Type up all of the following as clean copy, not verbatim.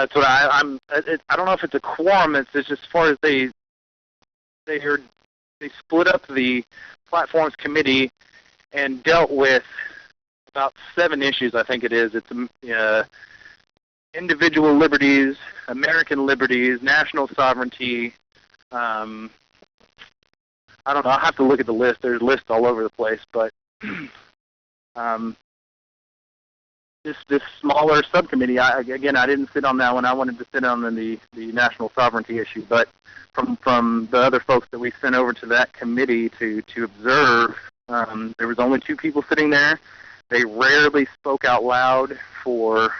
That's what I don't know if it's a quorum. It's just as far as they split up the platforms committee and dealt with about 7 issues. I think it is. It's individual liberties, American liberties, national sovereignty. I don't know. I'll have to look at the list. There's lists all over the place, but this smaller subcommittee, I didn't sit on that one. I wanted to sit on the national sovereignty issue, but from the other folks that we sent over to that committee to observe, there was only 2 people sitting there. They rarely spoke out loud for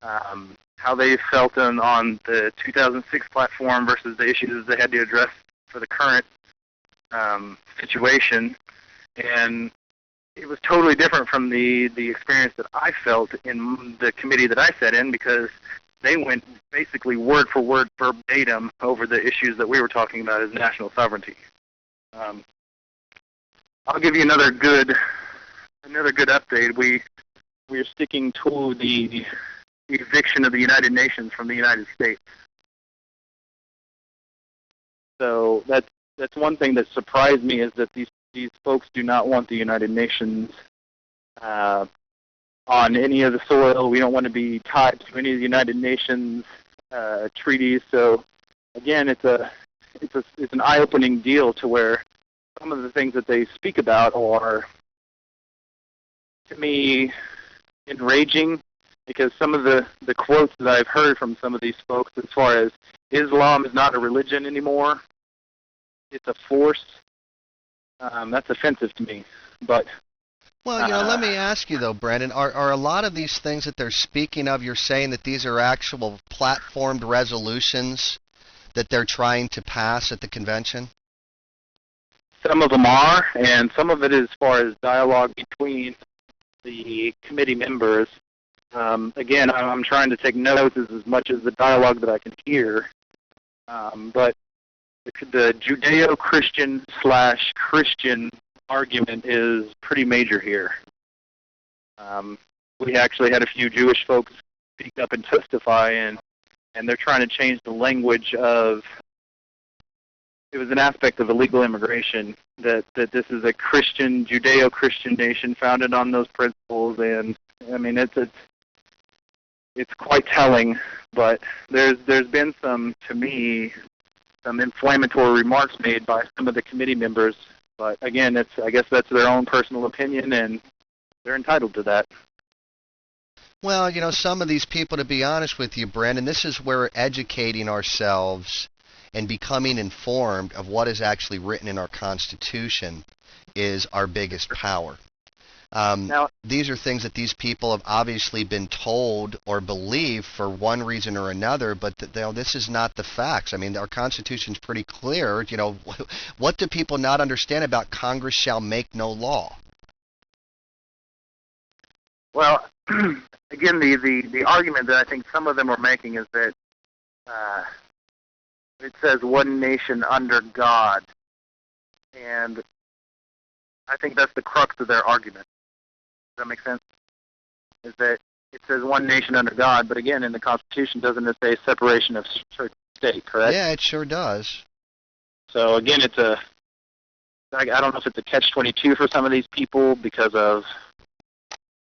how they felt on the 2006 platform versus the issues they had to address for the current situation. And it was totally different from the experience that I felt in the committee that I sat in, because they went basically word for word verbatim over the issues that we were talking about as national sovereignty. I'll give you another good update. We are sticking to the eviction of the United Nations from the United States. So that's one thing that surprised me, is that these folks do not want the United Nations on any of the soil. We don't want to be tied to any of the United Nations treaties. So again, it's an eye-opening deal, to where some of the things that they speak about are, to me, enraging, because some of the quotes that I've heard from some of these folks, as far as Islam is not a religion anymore, it's a force, that's offensive to me. But well, let me ask you though, Brandon, are a lot of these things that they're speaking of, you're saying that these are actual platformed resolutions that they're trying to pass at the convention? Some of them are, and some of it is as far as dialogue between the committee members. Again, I'm trying to take notes as much as the dialogue that I can hear. But the Judeo-Christian/Christian argument is pretty major here. We actually had a few Jewish folks speak up and testify, and they're trying to change the language of, it was an aspect of illegal immigration, that this is a Christian, Judeo-Christian nation founded on those principles. And I mean, it's quite telling, but there's been some inflammatory remarks made by some of the committee members. But again, I guess that's their own personal opinion, and they're entitled to that. Well, some of these people, to be honest with you, Brandon, this is where educating ourselves and becoming informed of what is actually written in our Constitution is our biggest power. Now, these are things that these people have obviously been told or believe for one reason or another, but this is not the facts. I mean, our Constitution's pretty clear. What do people not understand about Congress shall make no law? Well, again, the argument that I think some of them are making is that it says one nation under God, and I think that's the crux of their argument. Does that make sense? Is that it says one nation under God, but again, in the Constitution, doesn't it say separation of church and state, correct? Yeah, it sure does. So again, I don't know if it's a catch-22 for some of these people because of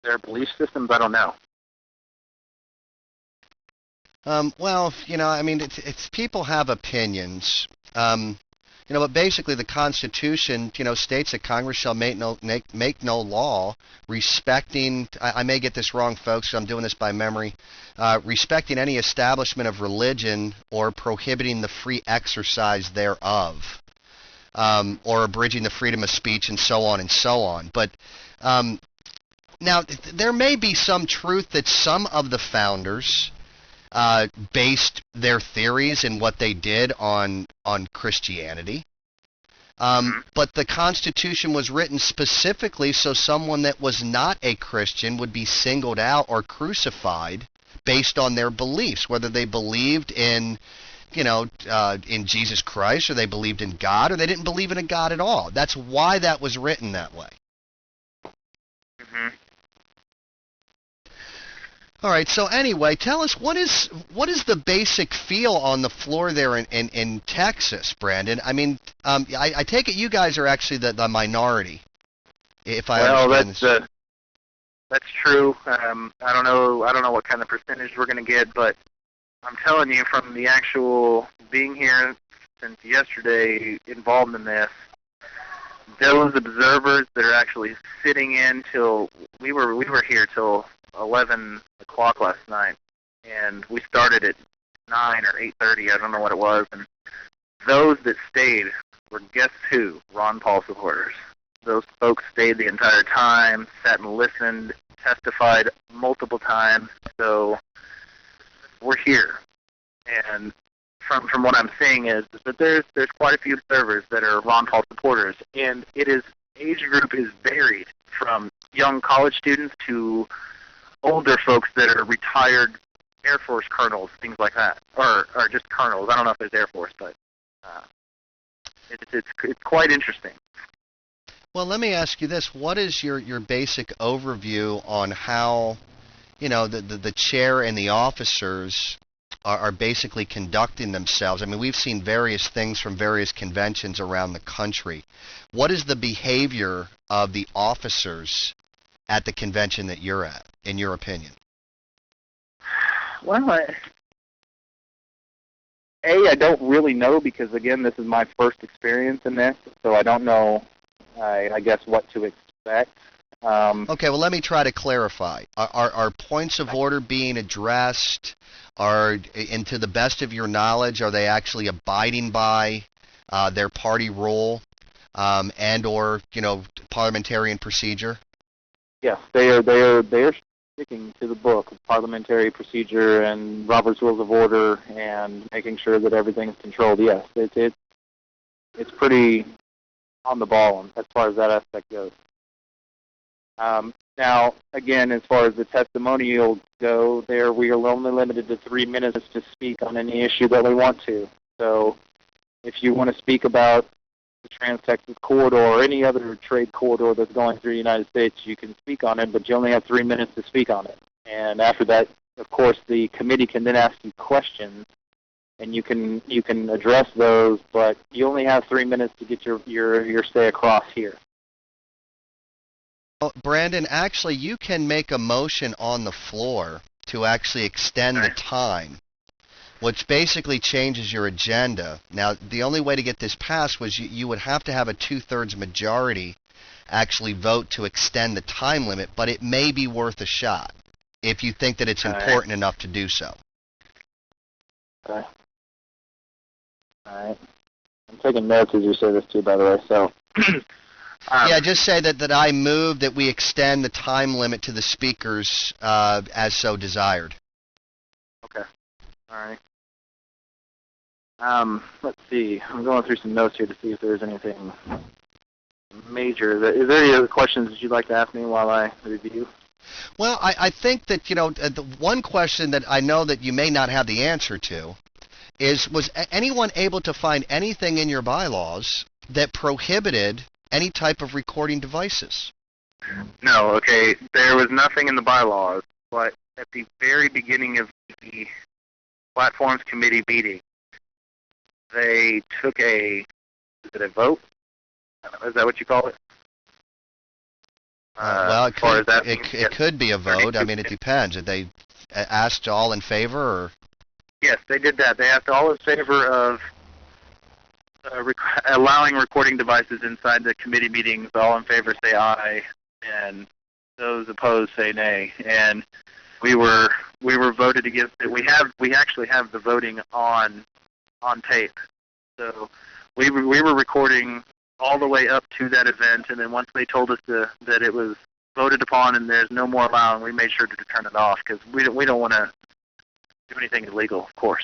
their belief systems. I don't know. Well, I mean, it's people have opinions. But basically the Constitution, states that Congress shall make no law respecting, I may get this wrong, folks, so I'm doing this by memory, respecting any establishment of religion or prohibiting the free exercise thereof, or abridging the freedom of speech, and so on and so on. But now, there may be some truth that some of the founders based their theories and what they did on Christianity. But the Constitution was written specifically so someone that was not a Christian would be singled out or crucified based on their beliefs, whether they believed in Jesus Christ, or they believed in God, or they didn't believe in a God at all. That's why that was written that way. Mm-hmm. All right. So anyway, tell us what is the basic feel on the floor there in Texas, Brandon? I mean, I take it you guys are actually the minority, if I Well, understand this. that's true. I don't know what kind of percentage we're going to get, but I'm telling you, from the actual being here since yesterday, involved in this, those observers that are actually sitting in till we were here till 11 o'clock last night, and we started at 9 or 8:30. I don't know what it was, and those that stayed were, guess who? Ron Paul supporters. Those folks stayed the entire time, sat and listened, testified multiple times. So we're here, and from what I'm seeing is that there's quite a few observers that are Ron Paul supporters, and age group is varied from young college students to older folks that are retired Air Force colonels, things like that, or just colonels. I don't know if it's Air Force, but it's quite interesting. Well, let me ask you this: what is your basic overview on how, the chair and the officers are basically conducting themselves? I mean, we've seen various things from various conventions around the country. What is the behavior of the officers at the convention that you're at, in your opinion? Well, I don't really know because, again, this is my first experience in this, so I don't know, I guess, what to expect. Okay, well, let me try to clarify. Are points of order being addressed? And to the best of your knowledge, are they actually abiding by their party rule and/or parliamentarian procedure? Yes, they are sticking to the book of parliamentary procedure and Robert's Rules of Order and making sure that everything's controlled. Yes, it's pretty on the ball as far as that aspect goes. Now, again, as far as the testimonials go, we are only limited to 3 minutes to speak on any issue that we want to. So if you want to speak about the Trans-Texas Corridor or any other trade corridor that's going through the United States, you can speak on it, but you only have 3 minutes to speak on it. And after that, of course, the committee can then ask you questions, and you can address those, but you only have 3 minutes to get your say across here. Well, Brandon, actually, you can make a motion on the floor to actually extend the time, which basically changes your agenda. Now, the only way to get this passed was you would have to have a 2/3 majority actually vote to extend the time limit, but it may be worth a shot if you think that it's important enough to do so. Okay. All right. I'm taking notes as you say this too, by the way, so... Yeah, just say that I move that we extend the time limit to the speakers as so desired. Okay. All right. Let's see. I'm going through some notes here to see if there's anything major. Is there any other questions that you'd like to ask me while I review? Well, I think that, the one question that I know that you may not have the answer to is, was anyone able to find anything in your bylaws that prohibited any type of recording devices? No, okay. There was nothing in the bylaws, but at the very beginning of the Platforms Committee meeting, they took is it a vote? Is that what you call it? Well, it could be a vote. I mean, it depends. Did they ask all in favor? Or? Yes, they did that. They asked all in favor of allowing recording devices inside the committee meetings. All in favor say aye, and those opposed say nay. And we were voted against it. We actually have the voting on tape. So we were recording all the way up to that event, and then once they told us that it was voted upon and there's no more allowing, we made sure to turn it off because we don't want to do anything illegal, of course.